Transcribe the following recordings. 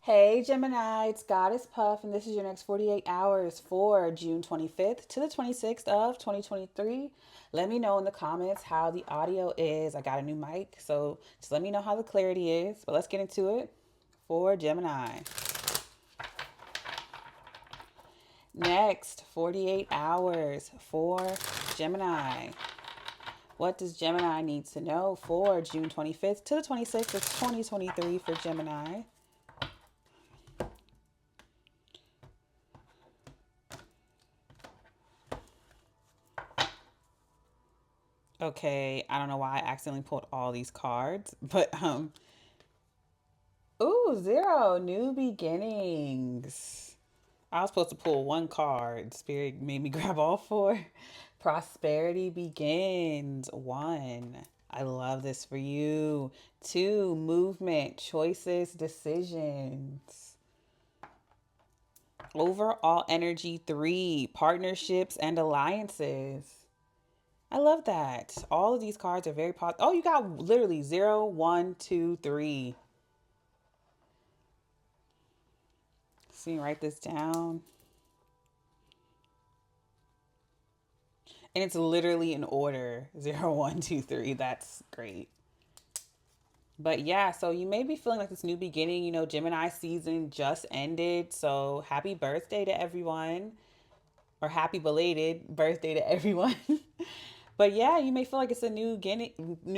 Hey Gemini, it's Goddess Puff, and this is your next 48 hours for June 25th to the 26th of 2023. Let me know in the comments how the audio is. I got a new mic, so just let me know how the clarity is. But let's get into it for Gemini. Next, 48 hours for Gemini. What does Gemini need to know for June 25th to the 26th of 2023 for Gemini? Okay, I don't know why I accidentally pulled all these cards, but ooh, zero, new beginnings. I was supposed to pull one card. Spirit made me grab all four. Prosperity begins. One. I love this for you. Two, movement, choices, decisions. Overall energy. Three, partnerships and alliances. I love that. All of these cards are very positive. Oh, you got literally zero, one, two, three. See, write this down. And it's literally in order zero, one, two, three. That's great. But yeah, so you may be feeling like this new beginning. Gemini season just ended. So happy birthday to everyone, or happy belated birthday to everyone. But yeah, you may feel like it's a new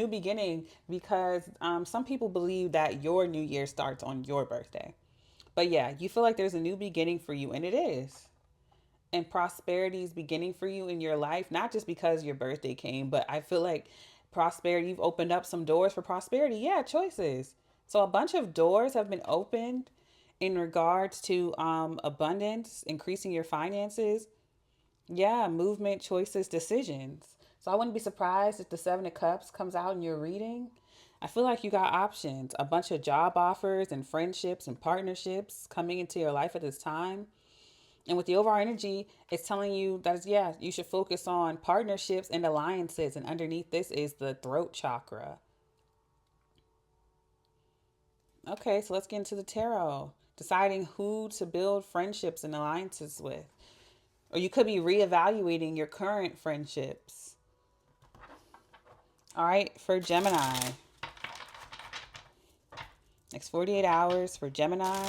beginning because some people believe that your new year starts on your birthday. But yeah, you feel like there's a new beginning for you, and it is. And prosperity is beginning for you in your life, not just because your birthday came, but I feel like prosperity, you've opened up some doors for prosperity. Yeah, choices. So a bunch of doors have been opened in regards to abundance, increasing your finances. Yeah, movement, choices, decisions. So I wouldn't be surprised if the Seven of Cups comes out in your reading. I feel like you got options, a bunch of job offers and friendships and partnerships coming into your life at this time. And with the overall energy, it's telling you that, yeah, you should focus on partnerships and alliances. And underneath this is the throat chakra. Okay, so let's get into the tarot. Deciding who to build friendships and alliances with. Or you could be reevaluating your current friendships. All right, for Gemini. Next 48 hours for Gemini.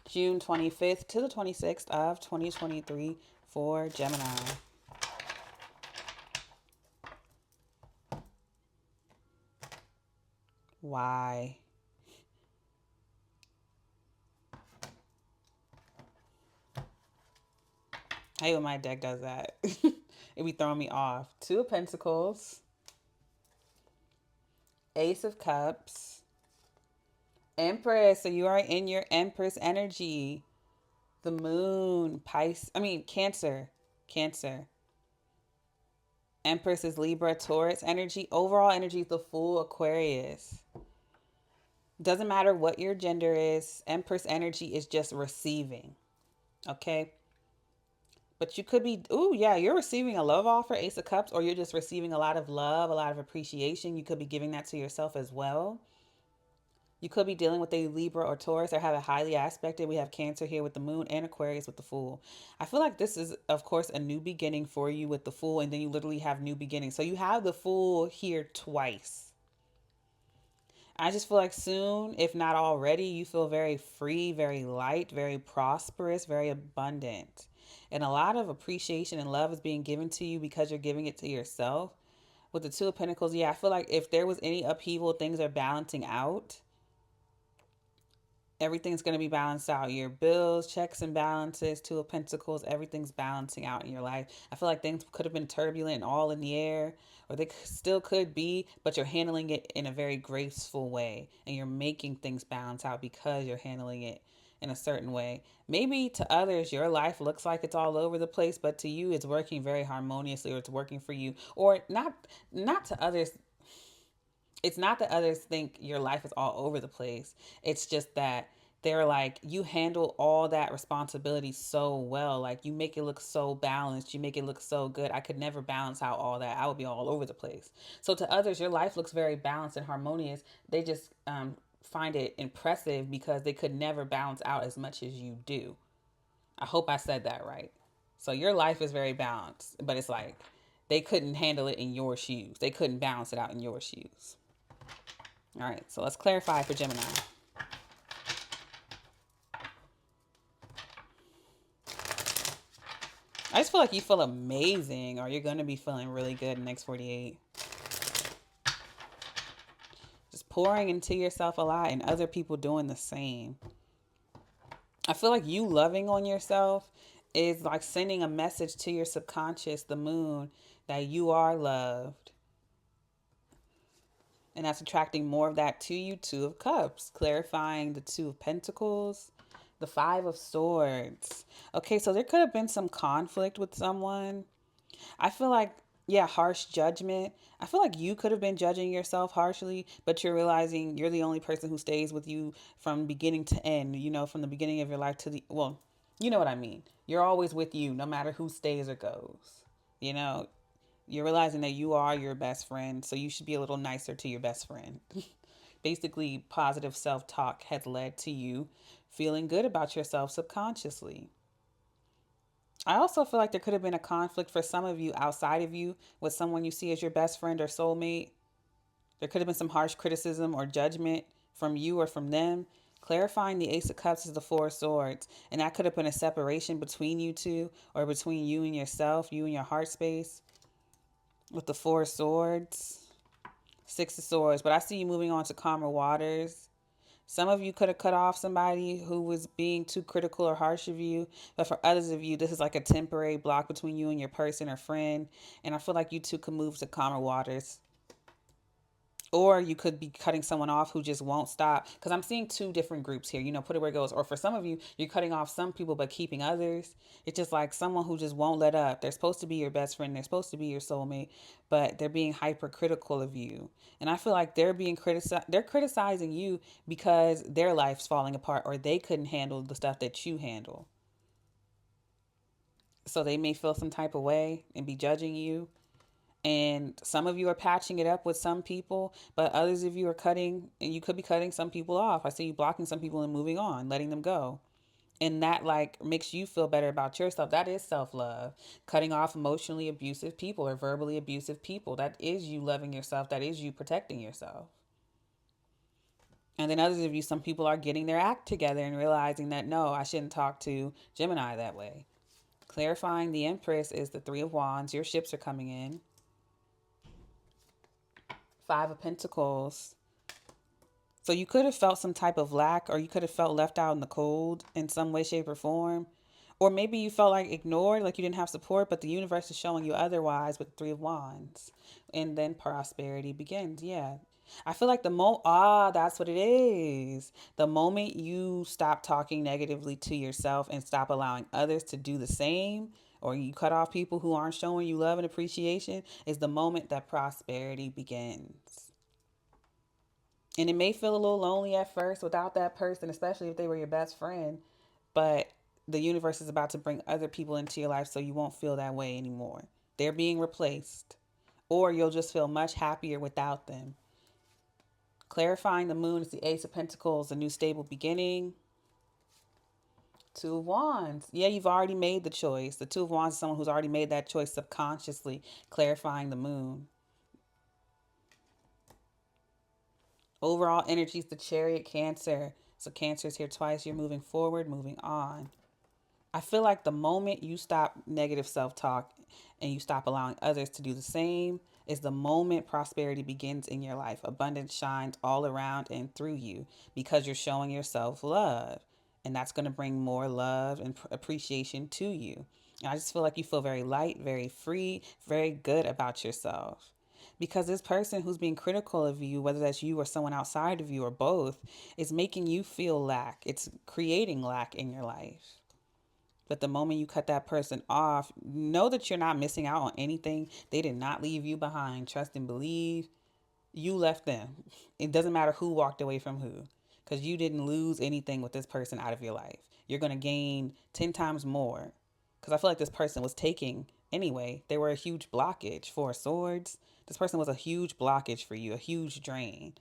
June 25th to the 26th of 2023 for Gemini. Why? I hate when my deck does that. It be throwing me off. Two of Pentacles. Ace of Cups. Empress. So you are in your Empress energy. The Moon. Cancer. Cancer. Empress is Libra, Taurus energy. Overall energy is the Fool, Aquarius. Doesn't matter what your gender is. Empress energy is just receiving. Okay? But you could be, ooh, yeah, you're receiving a love offer, Ace of Cups, or you're just receiving a lot of love, a lot of appreciation. You could be giving that to yourself as well. You could be dealing with a Libra or Taurus or have a highly aspected. We have Cancer here with the Moon and Aquarius with the Fool. I feel like this is, of course, a new beginning for you with the Fool, and then you literally have new beginnings. So you have the Fool here twice. I just feel like soon, if not already, you feel very free, very light, very prosperous, very abundant. And a lot of appreciation and love is being given to you because you're giving it to yourself. With the Two of Pentacles, yeah, I feel like if there was any upheaval, things are balancing out. Everything's going to be balanced out. Your bills, checks and balances, Two of Pentacles, everything's balancing out in your life. I feel like things could have been turbulent and all in the air, or they still could be, but you're handling it in a very graceful way. And you're making things balance out because you're handling it in a certain way. Maybe to others, your life looks like it's all over the place, but to you, it's working very harmoniously, or it's working for you. Or not to others, it's not that others think your life is all over the place. It's just that they're like, you handle all that responsibility so well. Like, you make it look so balanced. You make it look so good. I could never balance out all that. I would be all over the place. So to others, your life looks very balanced and harmonious. They just find it impressive because they could never balance out as much as you do. I hope I said that right. So your life is very balanced, but it's like they couldn't handle it in your shoes. They couldn't balance it out in your shoes. All right, so let's clarify for Gemini. I just feel like you feel amazing, or you're going to be feeling really good in the next 48. Just pouring into yourself a lot and other people doing the same. I feel like you loving on yourself is like sending a message to your subconscious, the moon, that you are loved. And that's attracting more of that to you. Two of Cups, clarifying the Two of Pentacles, the Five of Swords. Okay, so there could have been some conflict with someone. I feel like, yeah, harsh judgment. I feel like you could have been judging yourself harshly, but you're realizing you're the only person who stays with you from beginning to end, you know, from the beginning of your life to the, well, you know what I mean. You're always with you, no matter who stays or goes. You know, you're realizing that you are your best friend, so you should be a little nicer to your best friend. Basically, positive self-talk has led to you feeling good about yourself subconsciously. I also feel like there could have been a conflict for some of you outside of you with someone you see as your best friend or soulmate. There could have been some harsh criticism or judgment from you or from them. Clarifying the Ace of Cups is the Four of Swords. And that could have been a separation between you two, or between you and yourself, you and your heart space. With the Four of Swords, Six of Swords. But I see you moving on to calmer waters. Some of you could have cut off somebody who was being too critical or harsh of you. But for others of you, this is like a temporary block between you and your person or friend. And I feel like you two can move to calmer waters. Or you could be cutting someone off who just won't stop. Because I'm seeing two different groups here. You know, put it where it goes. Or for some of you, you're cutting off some people but keeping others. It's just like someone who just won't let up. They're supposed to be your best friend. They're supposed to be your soulmate. But they're being hypercritical of you. And I feel like they're being they're criticizing you because their life's falling apart, or they couldn't handle the stuff that you handle. So they may feel some type of way and be judging you. And some of you are patching it up with some people, but others of you are cutting, and you could be cutting some people off. I see you blocking some people and moving on, letting them go. And that like makes you feel better about yourself. That is self-love. Cutting off emotionally abusive people or verbally abusive people. That is you loving yourself. That is you protecting yourself. And then others of you, some people are getting their act together and realizing that, no, I shouldn't talk to Gemini that way. Clarifying the Empress is the Three of Wands. Your ships are coming in. Five of Pentacles. So you could have felt some type of lack, or you could have felt left out in the cold in some way, shape, or form. Or maybe you felt like ignored, like you didn't have support, but the universe is showing you otherwise with Three of Wands. And then prosperity begins. Yeah. I feel like that's what it is. The moment you stop talking negatively to yourself and stop allowing others to do the same, or you cut off people who aren't showing you love and appreciation, is the moment that prosperity begins. And it may feel a little lonely at first without that person, especially if they were your best friend. But the universe is about to bring other people into your life so you won't feel that way anymore. They're being replaced. Or you'll just feel much happier without them. Clarifying the moon is the Ace of Pentacles, a new stable beginning. Two of Wands. Yeah, you've already made the choice. The Two of Wands is someone who's already made that choice subconsciously, clarifying the moon. Overall energy is the Chariot, Cancer. So Cancer is here twice. You're moving forward, moving on. I feel like the moment you stop negative self-talk and you stop allowing others to do the same is the moment prosperity begins in your life. Abundance shines all around and through you because you're showing yourself love. And that's going to bring more love and appreciation to you. And I just feel like you feel very light, very free, very good about yourself. Because this person who's being critical of you, whether that's you or someone outside of you or both, is making you feel lack. It's creating lack in your life. But the moment you cut that person off, know that you're not missing out on anything. They did not leave you behind. Trust and believe. You left them. It doesn't matter who walked away from who, because you didn't lose anything with this person out of your life. You're going to gain 10 times more, because I feel like this person was taking anyway. They were a huge blockage. Four of Swords. This person was a huge blockage for you, a huge drain.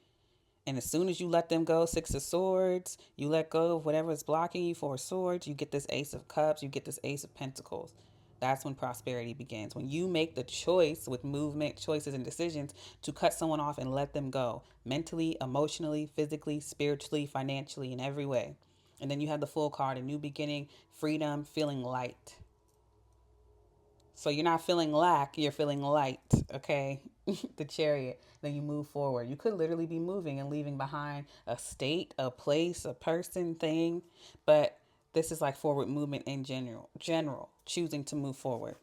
And as soon as you let them go, Six of Swords, you let go of whatever is blocking you, Four of Swords, you get this Ace of Cups, you get this Ace of Pentacles. That's when prosperity begins. When you make the choice with movement, choices, and decisions to cut someone off and let them go mentally, emotionally, physically, spiritually, financially, in every way. And then you have the Fool card, a new beginning, freedom, feeling light. So you're not feeling lack, you're feeling light, okay? The Chariot. Then you move forward. You could literally be moving and leaving behind a state, a place, a person, thing. But this is like forward movement in general, choosing to move forward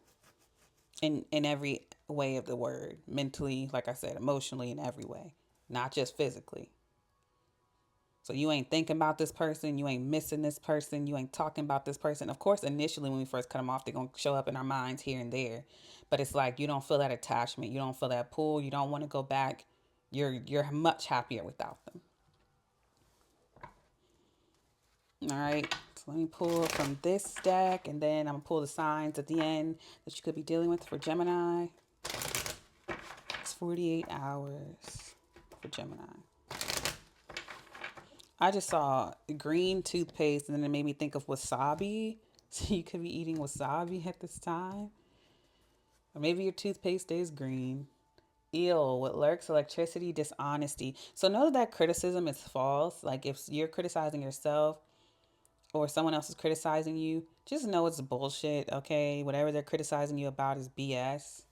in every way of the word. Mentally, like I said, emotionally, in every way. Not just physically. So you ain't thinking about this person. You ain't missing this person. You ain't talking about this person. Of course, initially when we first cut them off, they're going to show up in our minds here and there. But it's like you don't feel that attachment. You don't feel that pull. You don't want to go back. You're much happier without them. All right. So let me pull from this deck. And then I'm going to pull the signs at the end that you could be dealing with for Gemini. It's 48 hours for Gemini. I just saw green toothpaste and then it made me think of wasabi. So you could be eating wasabi at this time. Or maybe your toothpaste is green. Ill, what lurks, electricity, dishonesty. So know that criticism is false. Like if you're criticizing yourself or someone else is criticizing you, just know it's bullshit, okay? Whatever they're criticizing you about is BS.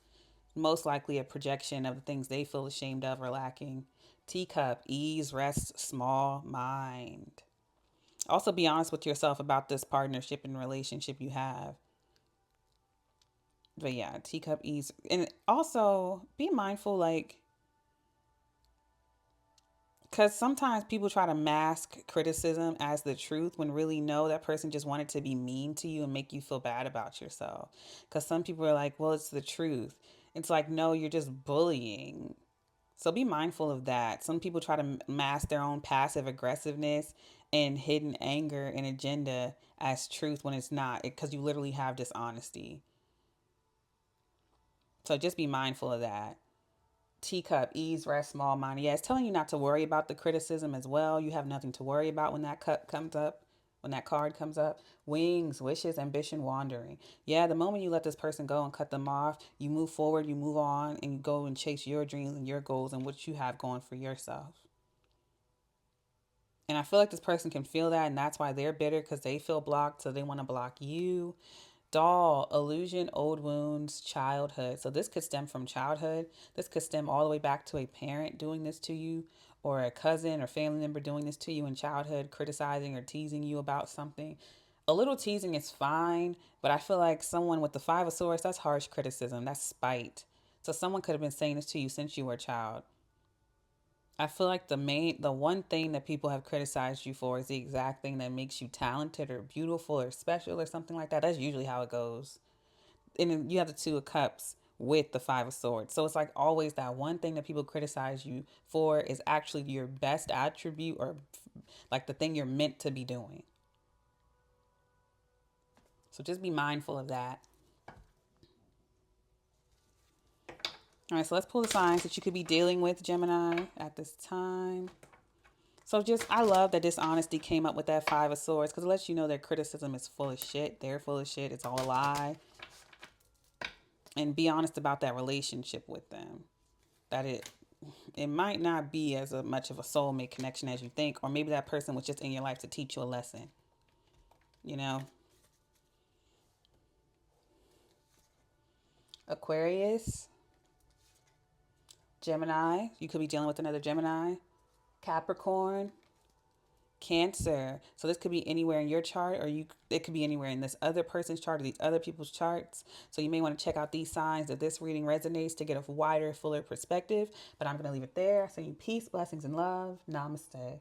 Most likely a projection of the things they feel ashamed of or lacking. Teacup, ease, rest, small mind. Also be honest with yourself about this partnership and relationship you have. But yeah, teacup, ease. And also be mindful, like, because sometimes people try to mask criticism as the truth when really no, that person just wanted to be mean to you and make you feel bad about yourself. Because some people are like, well, it's the truth. It's like, no, you're just bullying. So be mindful of that. Some people try to mask their own passive aggressiveness and hidden anger and agenda as truth when it's not, because you literally have dishonesty. So just be mindful of that. Teacup, ease, rest, small mind. Yeah, it's telling you not to worry about the criticism as well. You have nothing to worry about when that cup comes up, when that card comes up. Wings, wishes, ambition, wandering. Yeah, the moment you let this person go and cut them off, you move forward, you move on, and you go and chase your dreams and your goals and what you have going for yourself. And I feel like this person can feel that, and that's why they're bitter, because they feel blocked, so they want to block you. Doll, illusion, old wounds, childhood. So this could stem from childhood. This could stem all the way back to a parent doing this to you, or a cousin or family member doing this to you in childhood, criticizing or teasing you about something. A little teasing is fine, but I feel like someone with the Five of Swords, that's harsh criticism. That's spite. So someone could have been saying this to you since you were a child. I feel like the one thing that people have criticized you for is the exact thing that makes you talented or beautiful or special or something like that. That's usually how it goes. And then you have the Two of Cups with the Five of Swords. So it's like always that one thing that people criticize you for is actually your best attribute, or like the thing you're meant to be doing. So just be mindful of that. All right, so let's pull the signs that you could be dealing with, Gemini, at this time. So just, I love that dishonesty came up with that Five of Swords, because it lets you know their criticism is full of shit. They're full of shit. It's all a lie. And be honest about that relationship with them. That it might not be as much of a soulmate connection as you think, or maybe that person was just in your life to teach you a lesson. You know? Aquarius, Gemini. You could be dealing with another Gemini. Capricorn, Cancer. So this could be anywhere in your chart, or it could be anywhere in this other person's chart or these other people's charts. So you may want to check out these signs if this reading resonates to get a wider, fuller perspective. But I'm going to leave it there. I send you peace, blessings, and love. Namaste.